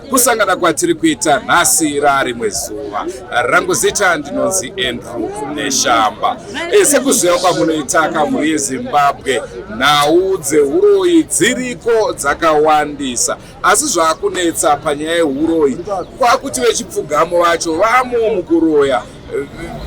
Kusangana kwatiri kuita nhasi rari mwezuva rangozita ndinonzi Andrew Neshamba. Sekuziva kwamunoitaka muri yeZimbabwe, nhau dzeuroyi dziriko dzakawandisa, asi zvakunetsa panyaya yehuroyi kwakuti vechipfugamo vacho vamo mukuroya,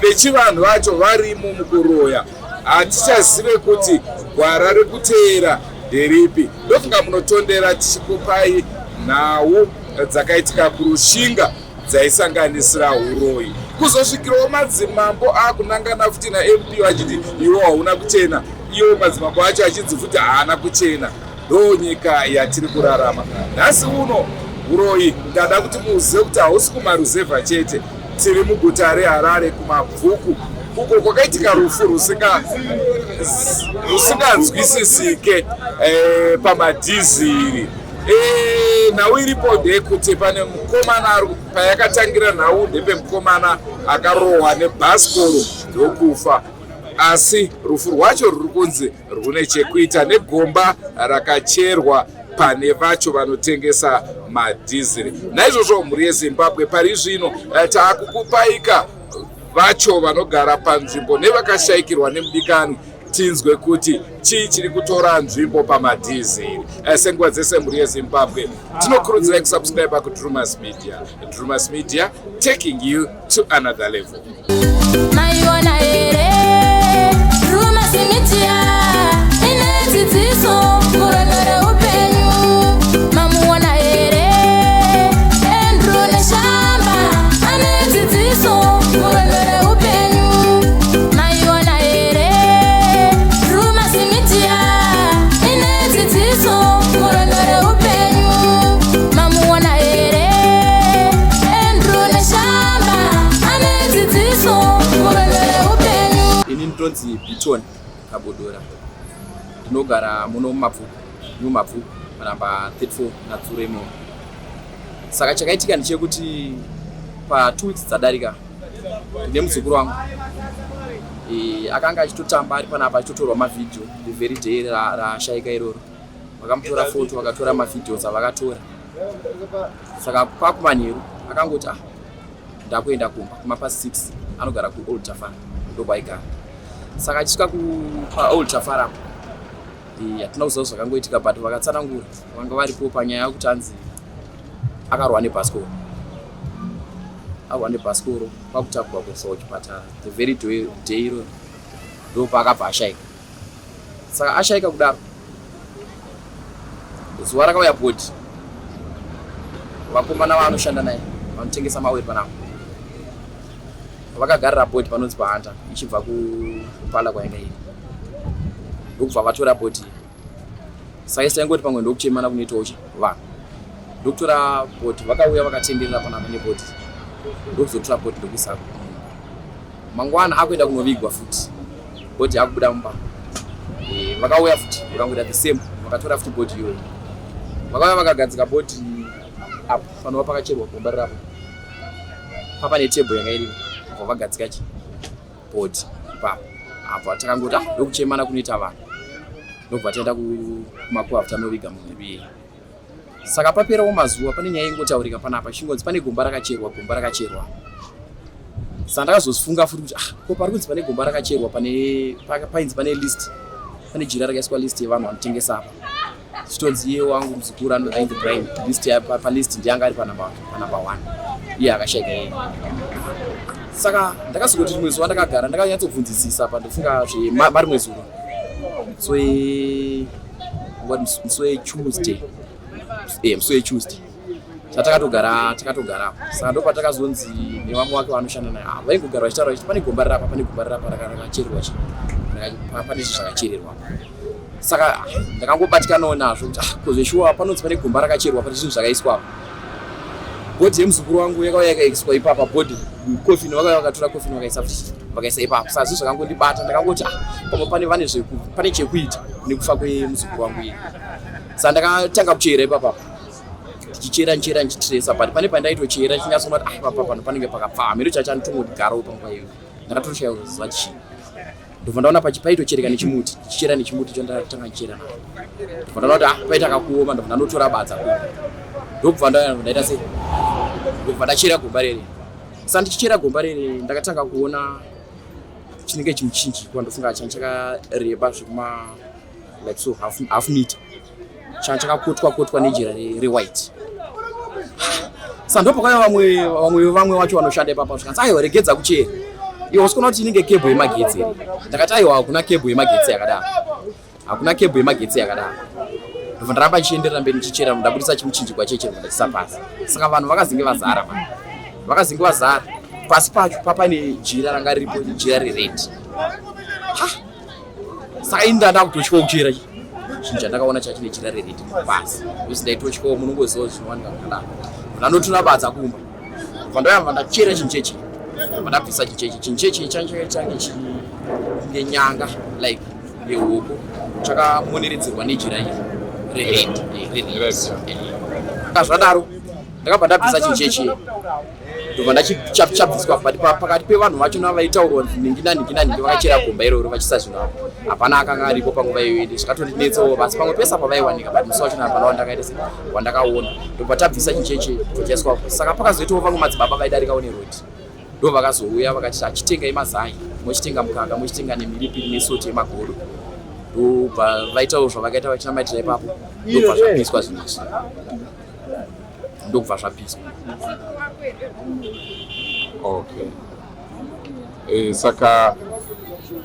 vechivanhu vacho varimo mukuroya. Hatichazive kuti gwara rekuteera nderipi. Ndofunga munotondera tichikupai nhau dzakaitika kurushinga dzaisanganisira huroyi. Kuzosvikirawo madzimambo akunangana futi naMP vachiti iwo hauna kuchena, iwo madzimambo acho achinzi futi haana kuchena. Ndo nyika yatiri kurarama nhasi uno. Huroyi ndada kuti muzive kuti hausi kumaruzevha chete, tiri muguta reHarare kuMabvuku, uko kwakaitika rufu rusinganzwisisike pamadhiziri. Nhau iripo ndeyekuti pane mukomana payakatangira nhau ndepemukomana akarohwa nebhasikoro ndokufa, asi rufu rwacho ruri kunzi rune chekuita negomba rakacherwa pane vacho vanotengesa madhiziri. Naizvozvo mhuri yeZimbabwe pari zvino taakukupaika vacho vanogara panzvimbo nevakashayikirwa nemudikani, tinzwe kuti chii chiri kutora nzvimbo pamadhiziri. Senguva dzese mhuri yeZimbabwe tinokurudzirai kusubscribe kuDrewmas Media. Drewmas Media, taking you to another level. Maiona here Drewmas Media inedzidziso muronore upenyu. Mamuona here Andrew Neshamba anedzidziso muronore upenyu. Maiona here Drewmas Media inedzidziso muronore upenyu. Mamuona here Andrew Neshamba anedzidziso muronore upenyu. Ini ndinonzi Bitoni Kabodora, ndinogara muno Mabvuku namba 34 naTsuremo. Saka chakaitika ndechekuti pa 2 weeks dzadarika ndine muzukuru wangu akanga achitotamba ari panapa achitotorwa mavideo the very day rashayika iroro. Vakamutora foto, vakatora mavideo avakatora. Saka kwakumanheru akangoti ndakuenda kumba kumapasi 6, anogara kuOld Tafara ndokwaigara. Saka achisvika paOld Tafara hatina kuziva zvakangoitika, but vakatsanangura vanga varipo panyaya yekuti anzi akarwa nebhasikoro. Arwa nebhasikoro kwakutakurwa kuiswa kuchipatara the very day iroro ndo paakabva ashayika. Saka ashayika kudaro, zuva rakauya bhodhi, vakomana vaanoshanda naye vanotengesa mawiri panapa vakagarira bhodhi panonzi paHanta ichibva kupala kwainga iri, ndokubva vatora bhodhi. Saka isaingoti pamwe ndokuchemana kunoitawo vanhu, ndokutora bhodhi, vakauya vakatenderera panapa nebhodhi, ndokuzotora bhodhi ndokuisa mangwana akuenda kunovigwa futi, bhodhi akubuda mumba. vakauya futi vakangoita the same vakatora futi bhodhi iyoyo vakauya vakagadzika bhodhi apo panova pakacherwa gomba rirapo papa netebho yanga irimo vagadzika bhodhi ipapo apo takangoti ndokuchemana kunoita vanhu ndobva taenda kumakuva tanoviga mumwe saka paperawo mazuva pane nyaya ingotaurika panapa chingonzi pane gomba rakacherwa saka ndakazozvifunga futi kuti ko pari kunzi pane gomba rakacherwa painzi pane list pane jira rakaiswa list yevanhu vanotengesa apa chitonzi iye wangu muzukuru anodainzi Brian list palist ndianga ari panamba 1 iye akashayika yeye saka ndakazoti rimwe zuva ndakagara ndakanyatsobvunzisisa pandofunga marimwe zuva musi weTuesday takatogara saka ndopa takazonzi nevamwe wake vanoshanda naye vaingogara vachitaura vachiti pane gomba rirapa rakachererwa pane zvakachererwa saka ndakangobatikanawo nazvo kuti kozveshuwa panonzi pane gomba rakachererwa pane zvinhu zvakaiswa bhodhi yemuzukuru wangu yakauya yakaiswa ipapa bhodhi kofini vakauya vakatora kofini vakaisa ipapo saka zvinhu zvakangondibata ndakangoti pane chekuita nekufa kwemuzukuru wangu iye saka ndakatanga kuchera ipapapo ndichichera ndichitiresa but pane pandaitochera ndichinyatsoma kuti papa pano panenge pakapfaa miro chachanditongodigarawo panguva iyoyo ndakatoshaya kuziva chii ndobva ndaona paitochereka nechimuti ndichichera nechimuti cho ndatanga ndichera nacho ndobva ndaona kuti paita kakuoma ndobva ndandotora badza ndobva ndaita sei ndobva ndachera gomba rere saka ndichichera gomba rere ndakatanga kuona chinenge chimuchinjikwa ndofunga chakareba zvekuma like so half meter chakakotwa nejira rewhite saka ndopakauya vamwe wacho vanoshanda ipapa zvikanzi aiwa regedza kuchera iwo usikuona kuti inenge kebho yemagetsi ndakati aiwa hakuna kebho yemagetsi yakadaro ndobva ndaramba ndichienderera mberi ndichichera ndabudisa chimuchinjikwa cheche ndachisa pasi saka vanhu vakazinge vazara pasi pacho papane jira ranga riripo jira rered saka ini ndakutotyawo kuchera chinhu chandakaona chachine jira rered pasi usi ndaitotyawo munongoziva zvinowanika kudaro ndandotora badza kumba bva ndoyamba ndachera chinhu cheche ndabvisa chinhu cheche change nenyanga like nehuku chakamoneredzerwa nejira iri zvadaro ndakabva ndabvisa chinhu cheche ndobva ndachabviswa but pakati pevanhu vacho navaitaurwa ninginani vakachera gomba iroro vachisa zvinhu avo hapana akanga aripo panguva iyoyo zvakatondinetsawo basi pamwe pesa pavaiwanika but musi wacho napana wandakaona ndobva tabvisa chinhu cheche tochaiswapo saka pakazoitawo vamwe madzibaba vaidarikawo nerodi ndo vakazouya vakati achitengai mazai mochitenga mukaka mochitenga nemilipiri nesoti yemagodo ndobva vaitawo zvavakaita vachinamaitira ipapo ndobva zvapiswa zvinhu izvi ndobva zvapiswa. Okay. Saka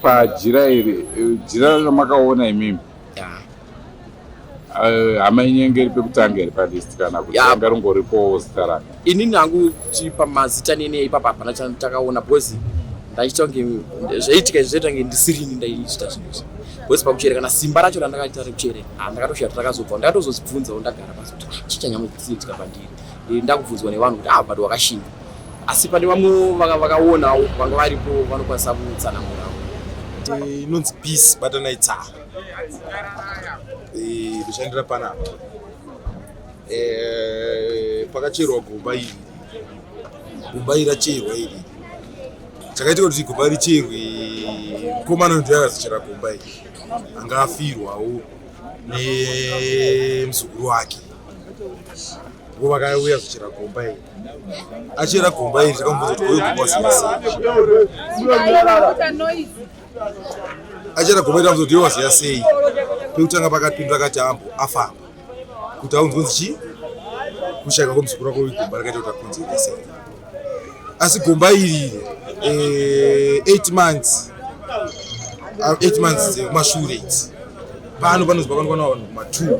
pajira iri jira ramakaona imimi hamainyengeri pekutanga iri palist kana kuti anga ringoripo zita rake inini hangu kuti pamazita nene ipapa hapana chandakaona bhozi ndachitonge zvaitika izvozvaitange ndisirini ndaiita zvinhu bhozi pakuchera kana simba racho randakaita rekuchera ndakatoshaya takazobva ndakatozozvibvunzawo ndagara pasi kuti chichanyamboitika pandiri ndakubvunzwa nevanhu kuti bado wakashinga asi pane vamwe vakaonawo vanga varipo vanokwanisa kutsanangurawo inonzi peace batanaitsa ndichandira panapa pakacherwa gomba iri racherwa iri chakaitika kuti gomba richerwe mukomana ndo yakazochera gomba iri anga afirwawo nemuzukuru wake vo vakauya zochera gomba iri achera gomba iri takamubvunza kuti oyo gomba achera gomba iri takamubvunza kuti yowaziya sei pekutanga pakapindura kati ambo afamba kuti aunzonzi chi kushayika kwemuzukuru wako gomba rakaita kuti akonzerese asi gomba iri 8 months kumashure idzi pano panonzi pakanokwana vanhu kuma2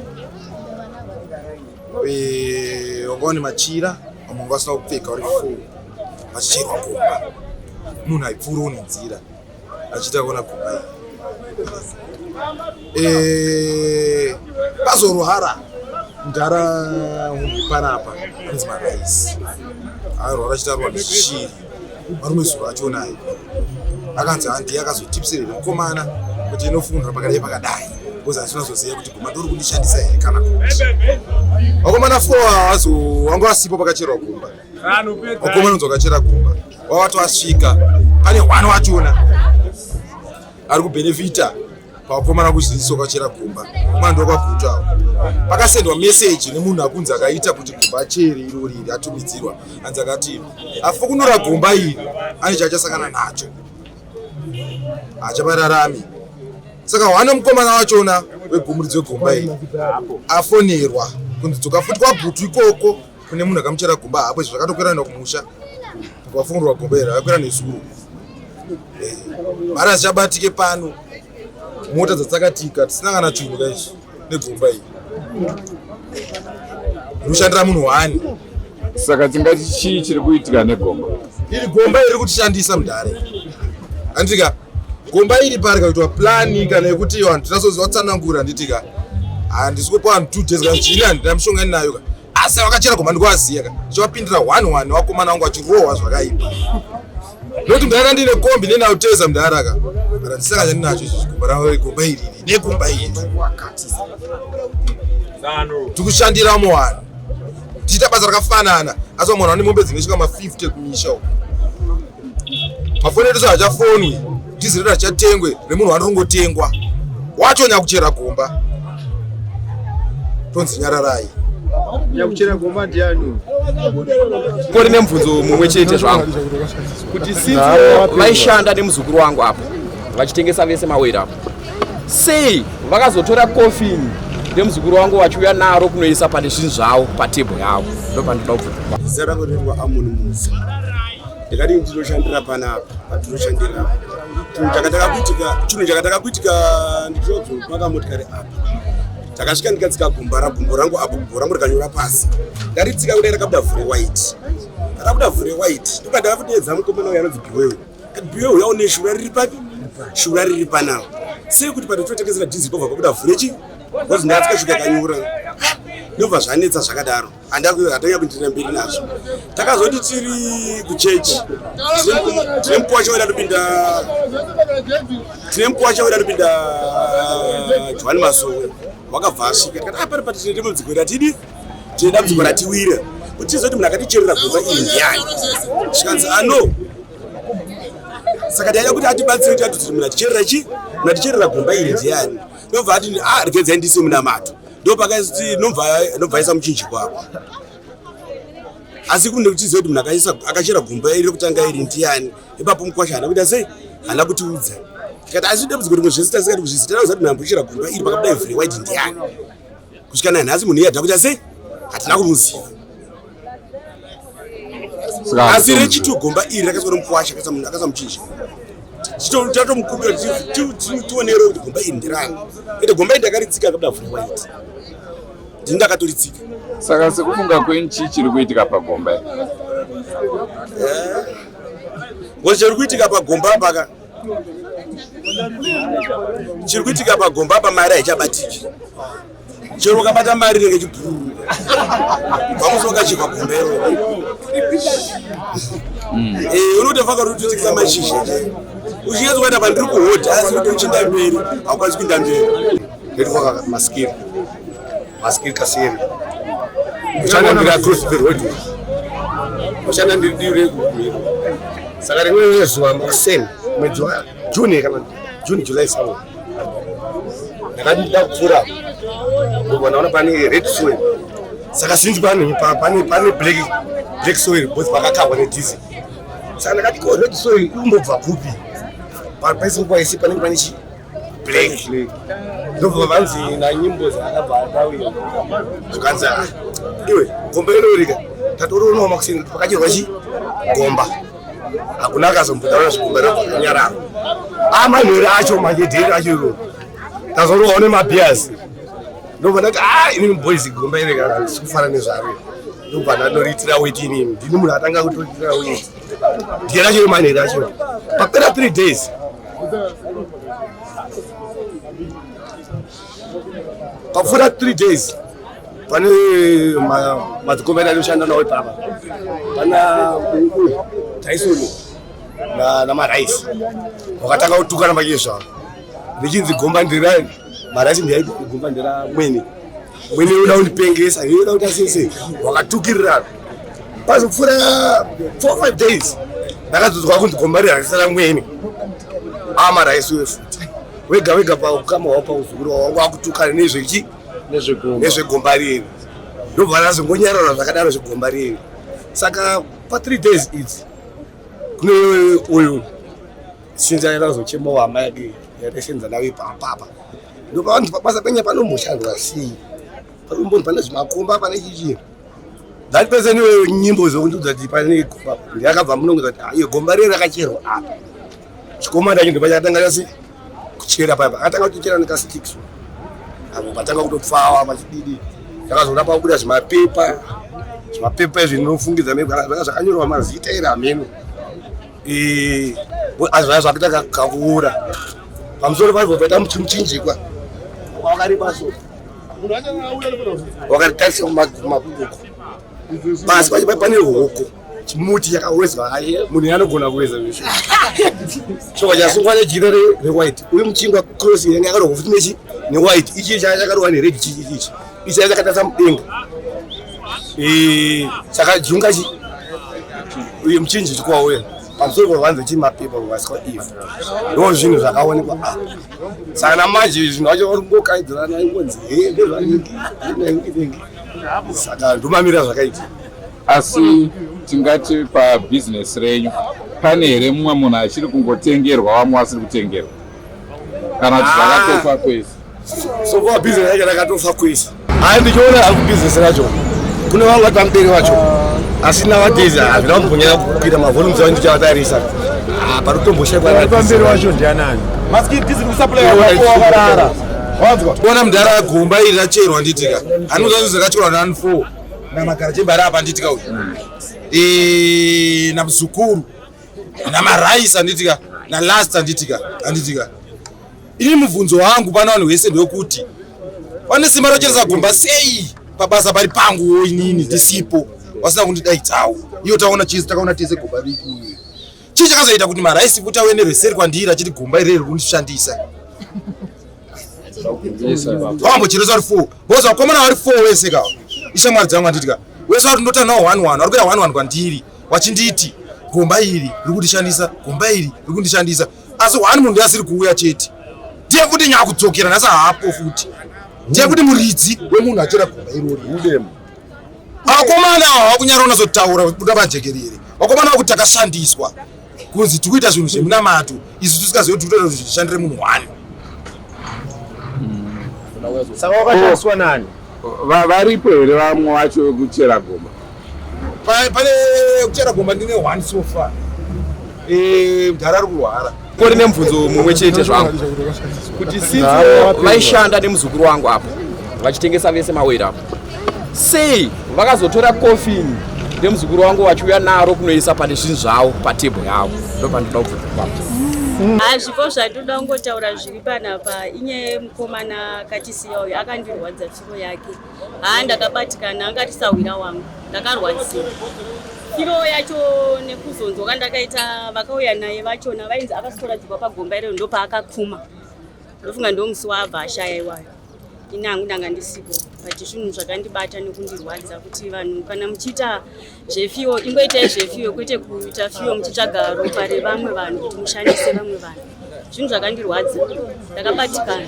wanga une machira vamwe vanga vasina kupfeka vari 4 vachicherwa gomba munhu aipfuurawo nenzira achiita kuona gomba iri pazorwara mudhara panapa anonzi maraisi arwara achitarwa nezvishiri varume zuro achionayo akanzi handi akazotipisirere mukomana kuti inofundwa pakadai pakadai kozi asinazoziva kuti gomba ndori kundishandisa here kana kuti vakomana 4 wanga wasipo pakacherwa gomba vakomana unzi wakachera gomba wavato asvika pane 1 wachona ari kubhenefita pavakomana kuziviso kwachera gomba vakomana ndokwagutawo pakasendwa meseji nemunhu akunzi akaita kuti gomba achere iro riri atumidzirwa anzi akati afa kunora gomba iri ane chaachasangana nacho hachapararami saka wane mukomana wachona wegumuridzo wegomba iri afonerwa kunzi dzoka futi kwabhutu ikoko kune munhu akamuchera gomba hapo izvo zvakatokwirana kumusha kwafungurwa gomba iri akakwira nezuro mari azichabatike pano mota dzatsakatika tisina kana chinhu kaizvi negomba iri rinoshandira munhu wani. Saka tingati chii chiri kuitika negomba iri? Gomba iri kutishandisa mudhare anditika gomba iri pari kaitwa plani kana yekuti vanhu tinasoziva tsanangura nditika handisi kupa vanhu 2 days kana chini handina mushongani nayo asi vakachera gomba ndikuvaziya ndichivapindira 1 vakomana vangu vachirohwa zvakaipa nokuti mudhara ndine kombi nenauteza mudhara ka kana ndisaka chandinacho izvi gomba iri negomba iri tikushandiramo vanhu tichiita basa rakafanana asi vamwe vane mombe dzinosvika ma50 kumisha uko mafoni edu hachafonwi dhiziri hachatengwe nemunhu wanorongotengwa wachonya kuchera gomba tonzi nyararai nyakuchera gomba ndiani kuri nemubvunzo mumwe chete zvangu kuti since vaishanda nemuzukuru wangu apo vachitengesa vese mawera apo sei vakazotora kofini nemuzukuru wangu vachiuya naro kunoisa pane zvinhu zvavo patebho yavo ndopandinoda kubvunza zera kurirwa amuni musa ndikati ndinoshandira panapa patinoshandira chinhu chakataka kuitika ndichozopaka motikari apa takasvika ndikatsika gombo rangu apo gombo rangu rikanyora pasi ndaritsika kudai rakabuda vhure white rakabuda vhure white ndokandakafudedza mukomana uyo anonzi biwewe biwewe uya une shura riri papi shura riri panawo sei kuti patitotengesera dhizi pobva pabuda vhure chi kozi ndatsika kanyura ndobva zvanetsa zvakadaro handanga kuitira mberi nazvo takazoti tiri kuchechi tine mukuwa chaoda topinda Johani Masowe wakabva asvika tikati apari pati tine dambudziko ratidi tine dambudziko ratiwira kuti tizoti munhu akaticherera gomba iri ndiani zvikanzi ano saka ndaida kuti atibatsire kuti atiti munhu aticherera chi munhu aticherera gomba iri ndiani ndobva ati regedzai ndise munamato ndopakaiti nobvaisa muchinji kwako asi kunde kutiziva kuti munhu akachera gomba iri rekutanga iri ndiani ipapo mukwasha hana kuita sei hana kutiudza tikati asi dambudziko rimwe zvese tasikati kuzvisi tanoziva kuti munhu ambochera gomba iri pakabuda vhure white ndiani kusvika nanhasi munhu iye hada kuita sei hatina kumuziva asi rechitu gomba iri rakasvika nomukwasha akaisa muchinji tatomukumbira tionero kuti gomba iri ndirani ende gomba iri ndakaritsika akabuda vhure white ndini ndakatoritsika. Saka sekufunga kwenyu chii chiri kuitika pagomba ngozi chiri kuitika pagomba paka chiri kuitika pagomba pa mari haichabatiki chero ukabata mari renge chibhururuka pamusoka chikwa gombero unotofaka kuti utotikisa mashizha uchiyedza kuenda pandiri kuhodha asi kuti uchinda mberi haukwanisi kuinda mberi ndetikwaka maskiri kasiri uchanandira cross the road uchanandira dire kumiro saka rimwe zuva makaseni mwedzi wa June kana June July summer ndakadida kupfuura ndobona pane red soil saka zvinji pane black soil both pakakavwa nedhizi saka ndakati ko red soil umbobva kupi paisi panenge pane chi black ndobva vanzi nanyimbo dzakabva ndauya zvikanzi iwe gomba inorika tatoroonawo makuseni pakachirwa chi gomba hakuna akazombotaura zvigomba rakanyarara amanhore acho magedheri acho iro tazorowawo nemabhiasi ndobva ndati inini boys gomba ireka ndisi kufana nezvaro ndobva ndanoritira weti inini ndini munhu atanga kutoritira weti ndiye racho manhere acho papera 3 days papfuura 3 days pane madzikombeni anoshanda nawo ipapa pana Tyson namaraisi wakatanga kutukana make zvavo ndichinzi gomba ndirani maraisi ndiyaiti gomba ndira mwene uda kundipengesa uda kuti asese wakatukirirana pazopfuura 4-5 days ndakadzozwa kunzi gomba rihakisara mwene amaraisi wefuti wega wega paukama wao pauzukuru wangu akutukana nezvegomba riri ndobva ndazongonyarara zvakadaro zvegomba riri saka pa3 days idzi kune uyu sinzi airazochemawo hama yake yaresenza nawe papapa ndopavanzi pabasa penya panomoshandwa sei panomboni pane zvimakomba pane chichiro dhati pese niwe nyimbo zokundudza kuti pane gomba ndakabva munongoza kuti iyo gomba riri rakacherwa apa chikomanda chacho ndopachakatanga chase kuchera papa akatanga kutochera nekasticks apo patanga kutopfawa pachididi zvakazoona pakubuda zvimapepa izvi zvinofungidza zvanga zvakanyorwa mazita ere ameno azvaya zvakuita kakuura pamusoro paivo paita muchinjikwa wakaribaso wakaritarisa kumabvuku pasi pacho pane hoko chimuti chakawezwa munhu anogona kuweza izvo shoka chasungwa nejira rewhite uye muchingwa cross yange yakarwa futi newhite ichi chakarwa nered chichi ichi chakatarisa mudenga saka jungachi uye muchinji chikwauya pamusoro porwanza chimapepa rwaswa ivo ndo zvinhu zvakaonekwa saka namanje zvinhu vacho varingokaidzirana ingonzi ndezvanenge saka ndomamira zvakaita asi tingati pabhizinesi renyu pane here mumwe munhu achiri kungotengerwa vamwe vasiri kutengerwa kana kuti zvakatofa kwese so pabhizinesi racho rakatofa kwese hai ndichiona ari kubhizinesi racho kune vamwe vari pamberi vacho asina vatezi hazvina kumbonyanya kukwira mavolumes avo ndichavatarisa pamberi vacho ndianani ona mudhara agomba iri racherwa nditika anozazuzi rakacherwa nani 4 namagara chemba ari apa nditika uyu namuzukuru namaraisi anditika nalast anditika ini mubvunzo wangu pana vanhu vese ndewekuti pane simba rocheresa gomba sei pabasa pari panguwo inini ndisipo wasina kundidaidzawo iyo taona chisi takaona tese gomba rikuye chii chakazoita kuti maraisi kuti ave nerweseri kwandiri achiti gomba iri riri kundishandisa wambocheresa vari 4 boza vakomana vari 4 wese kawa ishamwari dzangu anditika wese vari kundota nawo 1-1 vari kuita 1-1 kwandiri wachinditi gomba iri riri kundishandisa gomba iri riri kundishandisa asi 1 munhu ndiasiri kuuya chete ndiye kuti nyaya kudzokera nhasi hapo futi ndiye kuti muridzi wemunhu achera gomba irori udemo vakomana vakunyara unazotaura kubuda pajekerere vakomana vakuti takashandiswa kunzi tikuita zvinhu zvemunamato izvi tisingazivi kuti kutoita zvichishandire munhu 1 saka wakashandiswa nani varipo here vamwe vacho kuchera gomba pane kuchera gomba ndine 1 so far mudhara ari kurwara kuri nemubvunzo mumwe chete zvangu kuti sinzi vaishanda nemuzukuru wangu apo vachitengesa vese maweri apo sei vakazotora kofini nemuzukuru wangu vachiuya naro kunoisa pane zvinhu zvavo patebho yavo ndopandinoda kubvunza zvipo zvandoda kungotaura zviri panapa inye mukomana katisiya uyu akandirwadza firo yake ndakabatikana angatisawira wangu ndakarwadzira firo yacho nekuzonzwa kandakaita vakauya naye vachona vainzi akasoradzikwa pagomba irero ndopaakakuma ndofunga ndomusi wabva ashaya iwayo inangu ndanga ndisipo but zvinhu zvakandibata nekundirwadza kuti vanhu kana muchiita zvefiyo ingoitai zvefiyo kwete kuita fiyo muchitsvaga ropa revamwe vanhu kuti mushandise vamwe vanhu zvinhu zvakandirwadza ndakabatikana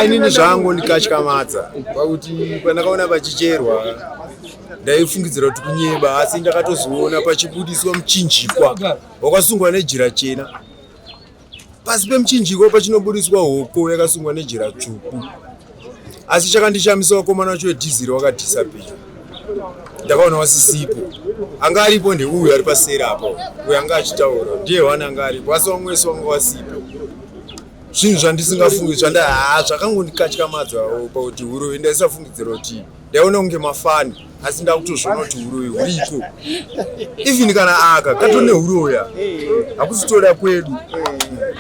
inini zvangu ndikatyamadza pakuti pandakaona pachicherwa ndaifungidzira kuti kunyeba asi ndakatozoona pachibudiswa muchinjikwa wakasungwa nejira chena pasi pemuchinjikwa pachinobudiswa hoko yakasungwa nejira tsvuku asi chakandishamisa vakomana vacho wedhiziri wakadhisapira ndakaona wasisipo anga aripo ndeuyu ari paseri apo uyo anga achitaura ndiye wani anga aripo asi vamwe wese wanga wasipo zvinhu zvandisingafungi zvakangondikatyamadzawo pakuti uroyi ndaisafungidzira kuti ndaiona kunge mafani asi ndakutozvona kuti uroyi huriko even kana aka katone uroya hakusitora kwedu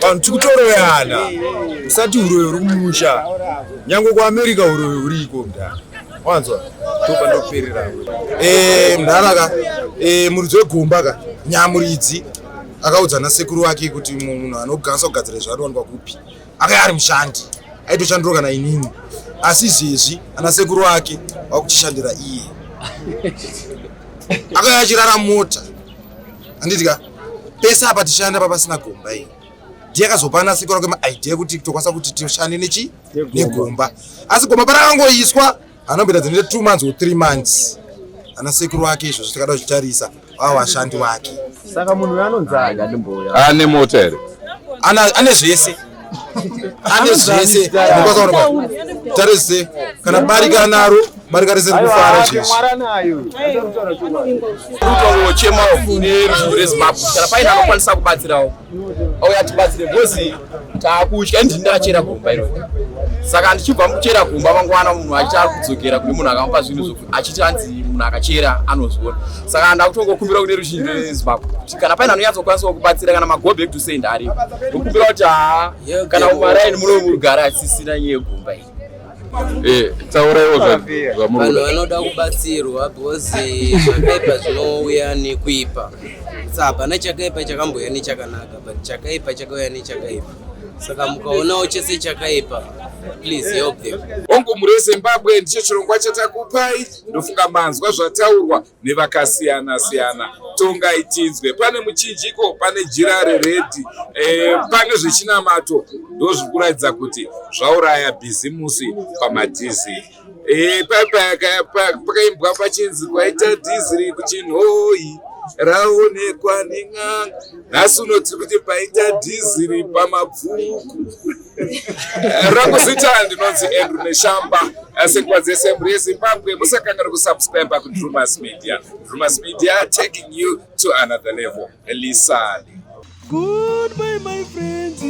vanhu tikutoroyana usati uroyi huri kumusha nyange kuamerica uroyi huriko mdana wanzwa topandoperera mnharaka muridzi wegomba ka nyamuridzi akaudzana sekuru wake kuti munhu anoganisa kugadzira zvaanowanikwa kupi akanga ari mushandi aitoshandiro kana inini asi izvezvi ana sekuru wake wakuchishandira iye akanga achirara mota anditika pesa apa tishanda papasina gomba iyi ndiyakazopana sekuru wake maidea ekuti tokwanisa kuti tishande nechi negomba asi gomba parakangoiswa anomboita dzinoita 2 months or 3 months ana sekuru wake izvozvo tikada kuchitarisa vava vashandi wake saka munhu anonzanga ndimboya ane mota here ane zvese ane zvese tarise kana barika naro barika rese rikufara zveshe kutongochema neruzhinji rezimbabwe kana paine anokwanisa kubatsirawo auya tibatsire bhozi taakutya ndini ndakachera gomba irori saka ndichibva mukuchera gomba mangwana munhu achita kudzokera kune munhu akamupa zvinhu zvo achiti anzi munhu akachera anoziona saka ndakutongokumbira kune ruzhinji rezimbabwe kuti kana paine anonyatsokwanisawo kubatsira kana magobek to send aripo ndokumbira kuti kana mumaraini muno murugara asisina nyaya yegomba iyi tauraiwo vanhu vanoda kubatsirwa bhozi zvakaipa zvinouya nekuipa hapana chakaipa chakambouya nechakanaka but chakaipa chakauya nechakaipa saka mukaonawo chese chakaipa please help them. Ongomuri weZimbabwe ndicho chirongwa chatakupai. Ndofunga manzwa zvataurwa nevakasiyana siyana. Tonga itinzwe. Pane muchinjiko, pane jira reredi, pane zvechinamato. Ndozvikuratidza kuti zvauraya bhizimusi pamadhiziri. Pakaimbwa pachinzi kwaita dhiziri kuchinhoi raonekwa neng'anga. Nhasi unoti kuti paita dhiziri pamabvuku. Rangu zita ndinonzi Andrew Neshamba. Sengwa dzese muri yeZimbabwe musakanganwa kusubscribe ku Drewmas Media. Drewmas Media taking you to another level. Lisani. Goodbye my friends.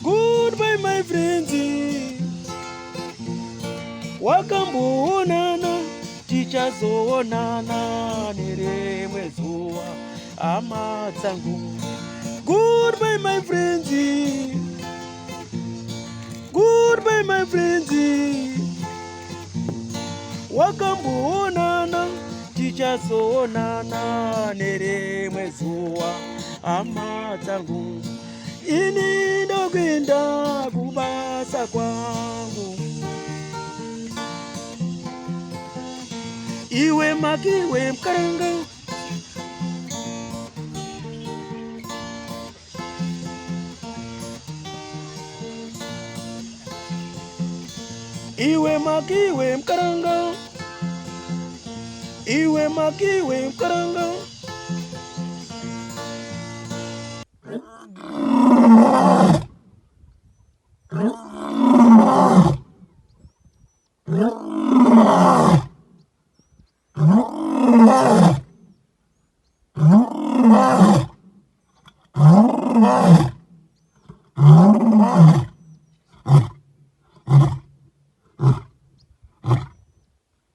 Goodbye my friends. Wakamboonana tichazoonana nerimwe zuva hama dzangu. Goodbye my friends. Goodbye my friends. Wakamboonana tichazoonana nerimwe zuva hama dzangu. Ini ndokwenda kubasa kwangu. Iwe makiwe mkaranga. Iwe makiwe mkaranga. Iwe makiwe mkaranga.